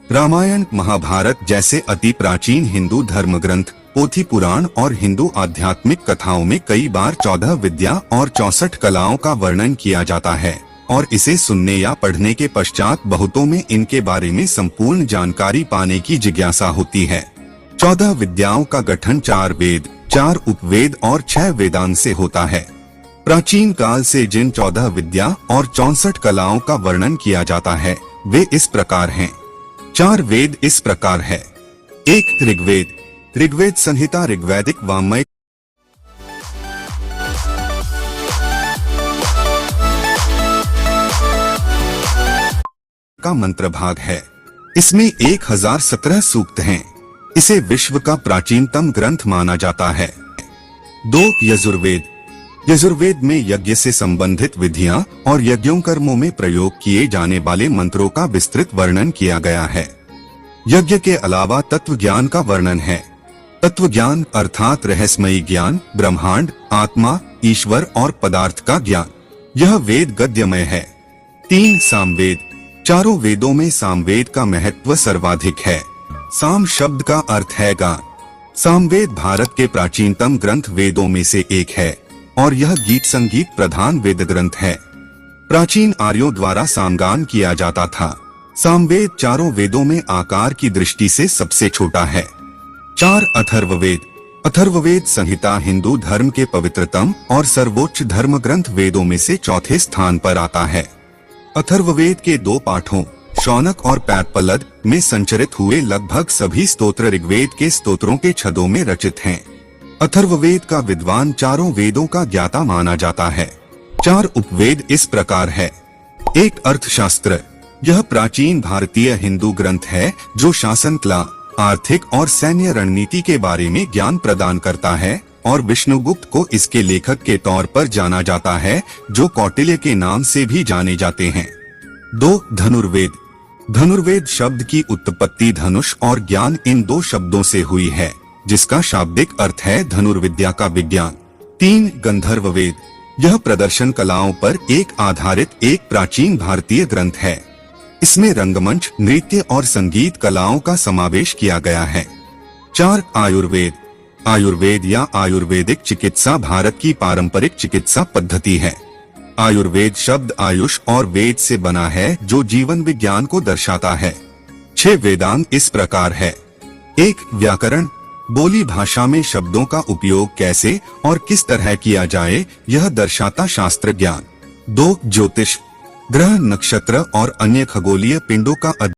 रामायण, महाभारत जैसे अति प्राचीन हिंदू धर्म ग्रंथ, पोथी पुराण और हिंदू आध्यात्मिक कथाओं में कई बार 14 विद्या और 64 कलाओं का वर्णन किया जाता है और इसे सुनने या पढ़ने के पश्चात बहुतों में इनके बारे में संपूर्ण जानकारी पाने की जिज्ञासा होती है। 14 विद्याओं का गठन 4 वेद, 4 उपवेद और 6 वेदांग से होता है। प्राचीन काल से जिन 14 विद्या और 64 कलाओं का वर्णन किया जाता है वे इस प्रकार हैं। 4 वेद इस प्रकार है। 1 ऋग्वेद। ऋग्वेद संहिता ऋग्वैदिक वाङ्मय का मंत्र भाग है। इसमें 1017 सूक्त हैं। इसे विश्व का प्राचीनतम ग्रंथ माना जाता है। 2 यजुर्वेद। यजुर्वेद में यज्ञ से संबंधित विधियां और यज्ञों कर्मों में प्रयोग किए जाने वाले मंत्रों का विस्तृत वर्णन किया गया है। यज्ञ के अलावा तत्व ज्ञान का वर्णन है। तत्व ज्ञान अर्थात रहस्यमयी ज्ञान, ब्रह्मांड, आत्मा, ईश्वर और पदार्थ का ज्ञान, यह वेद गद्यमय है। 3 सामवेद। चारों वेदों में सामवेद का महत्व सर्वाधिक है। साम शब्द का अर्थ है गान। सामवेद भारत के प्राचीनतम ग्रंथ वेदों में से एक है और यह गीत संगीत प्रधान वेद ग्रंथ है। प्राचीन आर्यों द्वारा सामगान किया जाता था। सामवेद चारों वेदों में आकार की दृष्टि से सबसे छोटा है। 4 अथर्ववेद। अथर्ववेद संहिता हिंदू धर्म के पवित्रतम और सर्वोच्च धर्म ग्रंथ वेदों में से चौथे स्थान पर आता है। अथर्ववेद के 2 पाठों शौनक और पैदपलद में संचरित हुए लगभग सभी स्तोत्र ऋग्वेद के स्तोत्रों के छदों में रचित हैं। अथर्ववेद का विद्वान चारों वेदों का ज्ञाता माना जाता है। 4 उपवेद इस प्रकार है। 1 अर्थशास्त्र। यह प्राचीन भारतीय हिंदू ग्रंथ है जो शासन कला, आर्थिक और सैन्य रणनीति के बारे में ज्ञान प्रदान करता है और विष्णुगुप्त को इसके लेखक के तौर पर जाना जाता है जो कौटिल्य के नाम से भी जाने जाते हैं। 2 धनुर्वेद। धनुर्वेद शब्द की उत्पत्ति धनुष और ज्ञान इन 2 शब्दों से हुई है जिसका शाब्दिक अर्थ है धनुर्विद्या का विज्ञान। 3 गंधर्ववेद। यह प्रदर्शन कलाओं पर आधारित एक प्राचीन भारतीय ग्रंथ है। इसमें रंगमंच, नृत्य और संगीत कलाओं का समावेश किया गया है। 4 आयुर्वेद। आयुर्वेद या आयुर्वेदिक चिकित्सा भारत की पारंपरिक चिकित्सा पद्धति है। आयुर्वेद शब्द आयुष और वेद से बना है जो जीवन विज्ञान को दर्शाता है। 6 वेदांग इस प्रकार है। 1 व्याकरण। बोली भाषा में शब्दों का उपयोग कैसे और किस तरह किया जाए यह दर्शाता शास्त्र ज्ञान। 2 ज्योतिष। ग्रह, नक्षत्र और अन्य खगोलीय पिंडों का